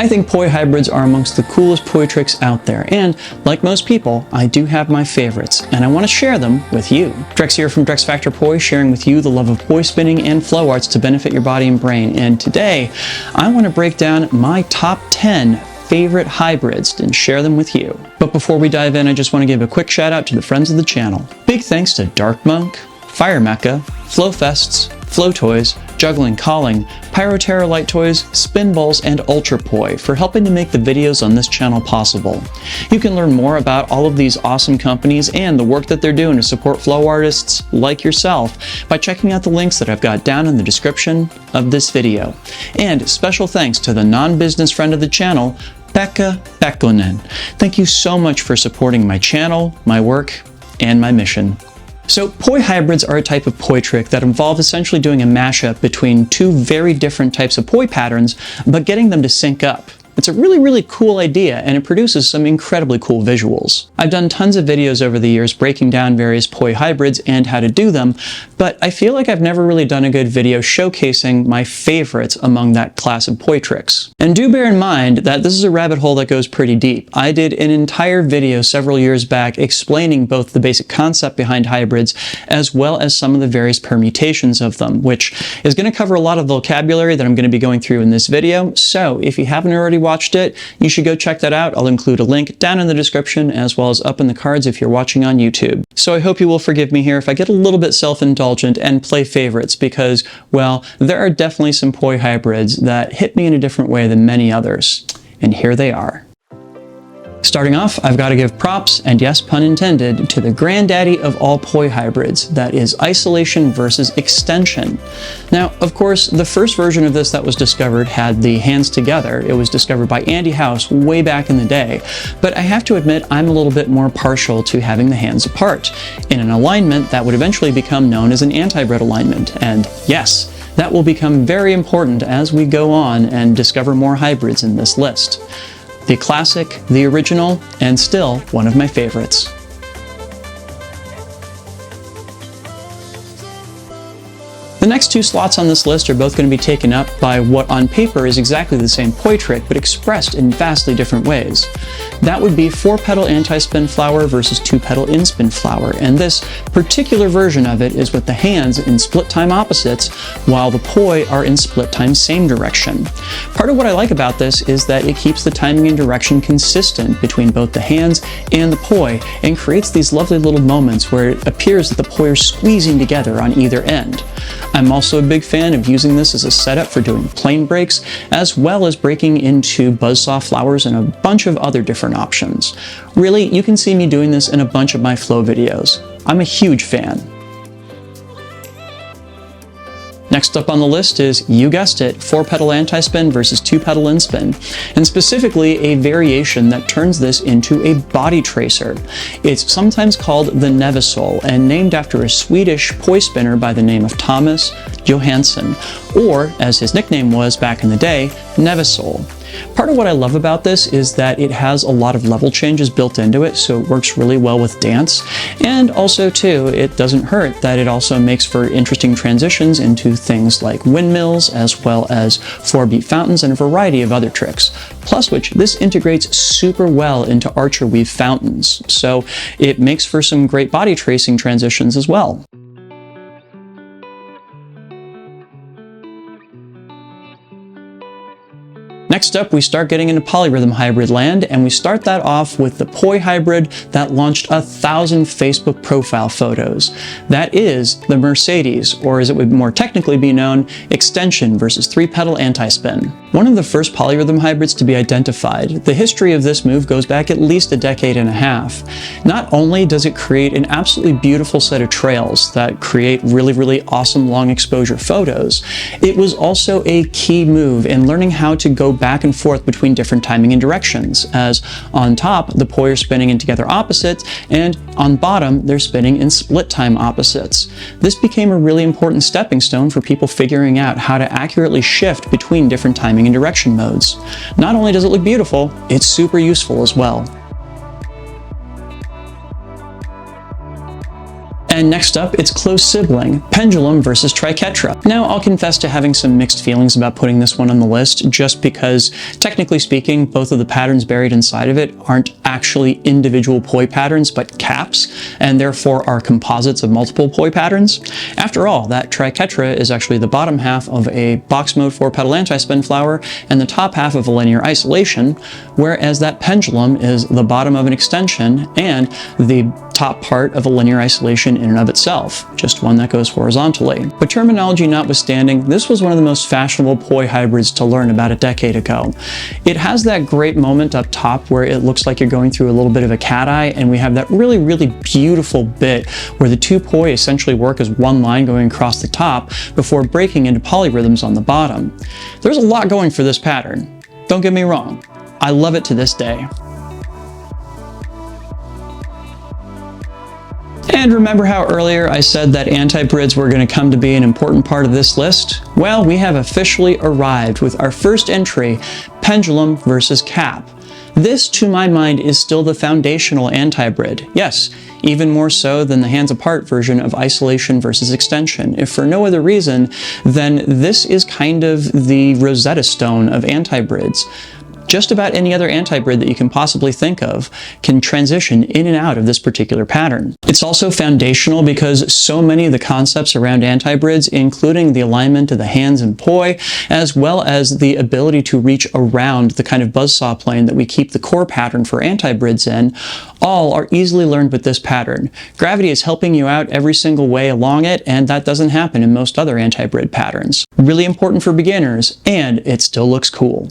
I think poi hybrids are amongst the coolest poi tricks out there, and like most people, I do have my favorites, and I want to share them with you. Drex here from Drex Factor Poi, sharing with you the love of poi spinning and flow arts to benefit your body and brain, and today I want to break down my top 10 favorite hybrids and share them with you. But before we dive in, I just want to give a quick shout out to the friends of the channel. Big thanks to Dark Monk, Fire Mecca, Flow Fests, Flow Toys, Juggling Calling, Pyroterra Light Toys, Spin Balls, and Ultrapoi for helping to make the videos on this channel possible. You can learn more about all of these awesome companies and the work that they're doing to support flow artists like yourself by checking out the links that I've got down in the description of this video. And special thanks to the non-business friend of the channel, Pekha Pekkonen. Thank you so much for supporting my channel, my work, and my mission. So poi hybrids are a type of poi trick that involve essentially doing a mashup between two very different types of poi patterns, but getting them to sync up. It's a really cool idea, and it produces some incredibly cool visuals. I've done tons of videos over the years breaking down various poi hybrids and how to do them, but I feel like I've never really done a good video showcasing my favorites among that class of poi tricks. And do bear in mind that this is a rabbit hole that goes pretty deep. I did an entire video several years back explaining both the basic concept behind hybrids as well as some of the various permutations of them, which is going to cover a lot of the vocabulary that I'm going to be going through in this video. So if you haven't already watched it, you should go check that out. I'll include a link down in the description as well as up in the cards if you're watching on YouTube. So I hope you will forgive me here if I get a little bit self-indulgent and play favorites because, well, there are definitely some poi hybrids that hit me in a different way than many others. And here they are. Starting off, I've got to give props, and yes, pun intended, to the granddaddy of all poi hybrids, that is isolation versus extension. Now, of course, the first version of this that was discovered had the hands together. It was discovered by Andy House way back in the day, but I have to admit I'm a little bit more partial to having the hands apart, in an alignment that would eventually become known as an anti-Brit alignment, and yes, that will become very important as we go on and discover more hybrids in this list. The classic, the original, and still one of my favorites. The next two slots on this list are both going to be taken up by what on paper is exactly the same poi trick, but expressed in vastly different ways. That would be 4-petal anti-spin flower versus 2-petal in-spin flower, and this particular version of it is with the hands in split time opposites, while the poi are in split time same direction. Part of what I like about this is that it keeps the timing and direction consistent between both the hands and the poi, and creates these lovely little moments where it appears that the poi are squeezing together on either end. I'm also a big fan of using this as a setup for doing plane breaks, as well as breaking into buzzsaw flowers and a bunch of other different options. Really, you can see me doing this in a bunch of my flow videos. I'm a huge fan. Next up on the list is, you guessed it, 4-petal anti-spin versus 2-petal in-spin, and specifically a variation that turns this into a body tracer. It's sometimes called the Nevesol, and named after a Swedish poi spinner by the name of Thomas Johansson, or as his nickname was back in the day, Nevesol. Part of what I love about this is that it has a lot of level changes built into it, so it works really well with dance. And also too, it doesn't hurt that it also makes for interesting transitions into things like windmills, as well as 4-beat fountains and a variety of other tricks. Plus which, this integrates super well into archer weave fountains, so it makes for some great body tracing transitions as well. Next up, we start getting into polyrhythm hybrid land, and we start that off with the poi hybrid that launched 1,000 Facebook profile photos. That is the Mercedes, or as it would more technically be known, extension versus 3-petal anti-spin. One of the first polyrhythm hybrids to be identified, the history of this move goes back at least a decade and a half. Not only does it create an absolutely beautiful set of trails that create really awesome long exposure photos, it was also a key move in learning how to go back and forth between different timing and directions, as on top the poi are spinning in together opposites, and on bottom they're spinning in split time opposites. This became a really important stepping stone for people figuring out how to accurately shift between different timing and direction modes. Not only does it look beautiful, it's super useful as well. And next up, its close sibling, Pendulum versus TRIQUETRA. Now, I'll confess to having some mixed feelings about putting this one on the list, just because, technically speaking, both of the patterns buried inside of it aren't actually individual poi patterns, but caps, and therefore are composites of multiple poi patterns. After all, that TRIQUETRA is actually the bottom half of a box mode 4-petal anti-spin flower and the top half of a linear isolation, whereas that Pendulum is the bottom of an extension and the top part of a linear isolation in and of itself, just one that goes horizontally. But terminology notwithstanding, this was one of the most fashionable poi hybrids to learn about a decade ago. It has that great moment up top where it looks like you're going through a little bit of a cat eye, and we have that really, really beautiful bit where the two poi essentially work as one line going across the top before breaking into polyrhythms on the bottom. There's a lot going for this pattern. Don't get me wrong, I love it to this day. And remember how earlier I said that anti-brids were going to come to be an important part of this list? Well, we have officially arrived with our first entry, Pendulum versus Cap. This, to my mind, is still the foundational anti-brid. Yes, even more so than the hands apart version of isolation versus extension. If for no other reason, then this is kind of the Rosetta Stone of anti-brids. Just about any other anti-brid that you can possibly think of can transition in and out of this particular pattern. It's also foundational because so many of the concepts around anti-brids, including the alignment of the hands and poi, as well as the ability to reach around the kind of buzzsaw plane that we keep the core pattern for anti-brids in, all are easily learned with this pattern. Gravity is helping you out every single way along it, and that doesn't happen in most other anti-brid patterns. Really important for beginners, and it still looks cool.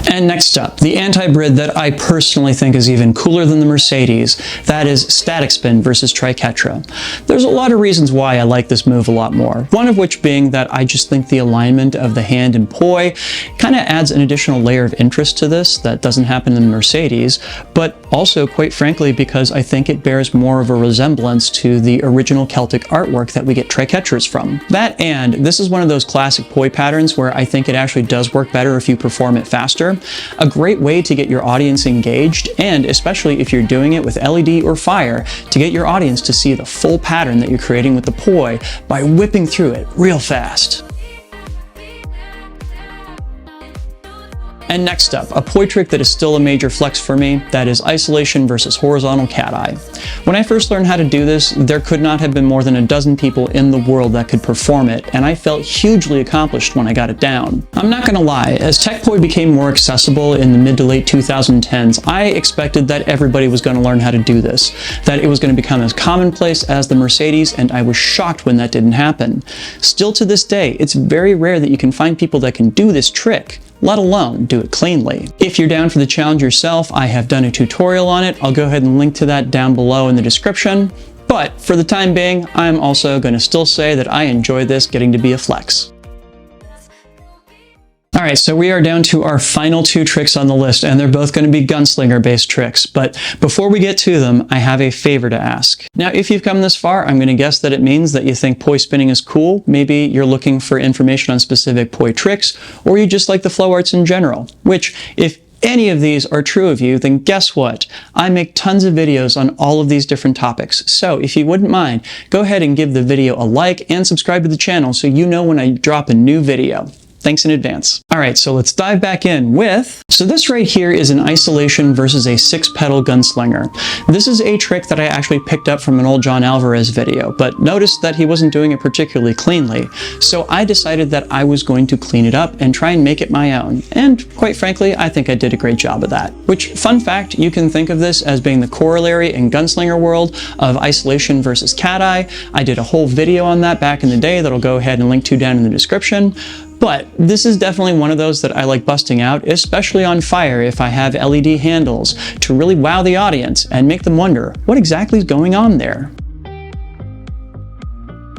And next up, the anti-brid that I personally think is even cooler than the Mercedes, that is static spin versus TRIQUETRA. There's a lot of reasons why I like this move a lot more, one of which being that I just think the alignment of the hand and poi kind of adds an additional layer of interest to this that doesn't happen in the Mercedes, but also, quite frankly, because I think it bears more of a resemblance to the original Celtic artwork that we get TRIQUETRAs from. That, and this is one of those classic poi patterns where I think it actually does work better if you perform it faster. A great way to get your audience engaged, and especially if you're doing it with LED or fire, to get your audience to see the full pattern that you're creating with the poi by whipping through it real fast. And next up, a poi trick that is still a major flex for me, that is isolation versus horizontal cat-eye. When I first learned how to do this, there could not have been more than a dozen people in the world that could perform it, and I felt hugely accomplished when I got it down. I'm not gonna lie, as tech poi became more accessible in the mid to late 2010s, I expected that everybody was gonna learn how to do this, that it was gonna become as commonplace as the Mercedes, and I was shocked when that didn't happen. Still to this day, it's very rare that you can find people that can do this trick, let alone do it cleanly. If you're down for the challenge yourself, I have done a tutorial on it. I'll go ahead and link to that down below in the description. But for the time being, I'm also going to still say that I enjoy this getting to be a flex. Alright, so we are down to our final two tricks on the list, and they're both going to be gunslinger based tricks, but before we get to them, I have a favor to ask. Now, if you've come this far, I'm going to guess that it means that you think poi spinning is cool, maybe you're looking for information on specific poi tricks, or you just like the flow arts in general, which, if any of these are true of you, then guess what? I make tons of videos on all of these different topics, so if you wouldn't mind, go ahead and give the video a like and subscribe to the channel so you know when I drop a new video. Thanks in advance. Alright, so let's dive back in with... So this right here is an isolation versus a 6-pedal gunslinger. This is a trick that I actually picked up from an old John Alvarez video, but noticed that he wasn't doing it particularly cleanly. So I decided that I was going to clean it up and try and make it my own. And quite frankly, I think I did a great job of that. Which, fun fact, you can think of this as being the corollary in gunslinger world of isolation versus cat-eye. I did a whole video on that back in the day that I'll go ahead and link to down in the description. But this is definitely one of those that I like busting out, especially on fire if I have LED handles, to really wow the audience and make them wonder what exactly is going on there.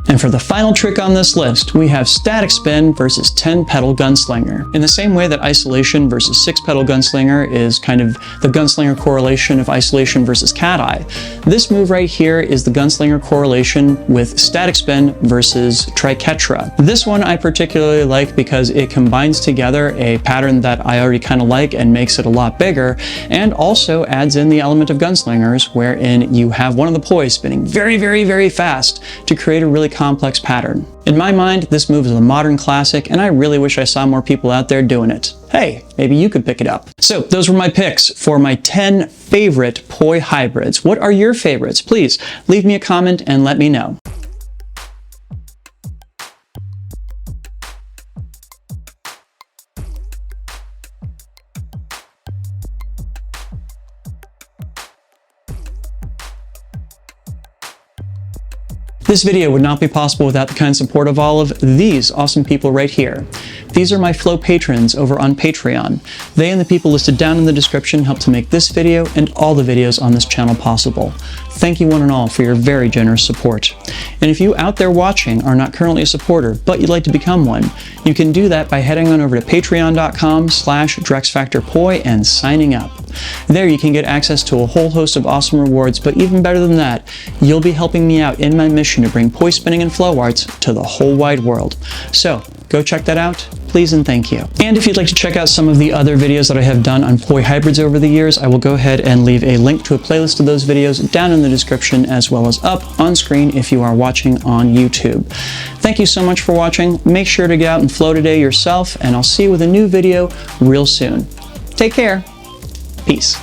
And for the final trick on this list, we have static spin versus 10-pedal Gunslinger. In the same way that isolation versus 6-pedal Gunslinger is kind of the Gunslinger correlation of isolation versus CATEYE, this move right here is the Gunslinger correlation with static spin versus TRIQUETRA. This one I particularly like because it combines together a pattern that I already kind of like and makes it a lot bigger, and also adds in the element of Gunslingers, wherein you have one of the pois spinning very, very, very fast to create a really complex pattern. In my mind, this move is a modern classic, and I really wish I saw more people out there doing it. Hey, maybe you could pick it up. So those were my picks for my 10 favorite poi hybrids. What are your favorites? Please leave me a comment and let me know. This video would not be possible without the kind support of all of these awesome people right here. These are my Flow patrons over on Patreon. They and the people listed down in the description help to make this video and all the videos on this channel possible. Thank you one and all for your very generous support. And if you out there watching are not currently a supporter, but you'd like to become one, you can do that by heading on over to patreon.com/DrexFactorPoi and signing up. There you can get access to a whole host of awesome rewards, but even better than that, you'll be helping me out in my mission to bring poi spinning and flow arts to the whole wide world. So go check that out, please and thank you. And if you'd like to check out some of the other videos that I have done on poi hybrids over the years, I will go ahead and leave a link to a playlist of those videos down in the description, as well as up on screen if you are watching on YouTube. Thank you so much for watching. Make sure to get out and flow today yourself, and I'll see you with a new video real soon. Take care. Peace.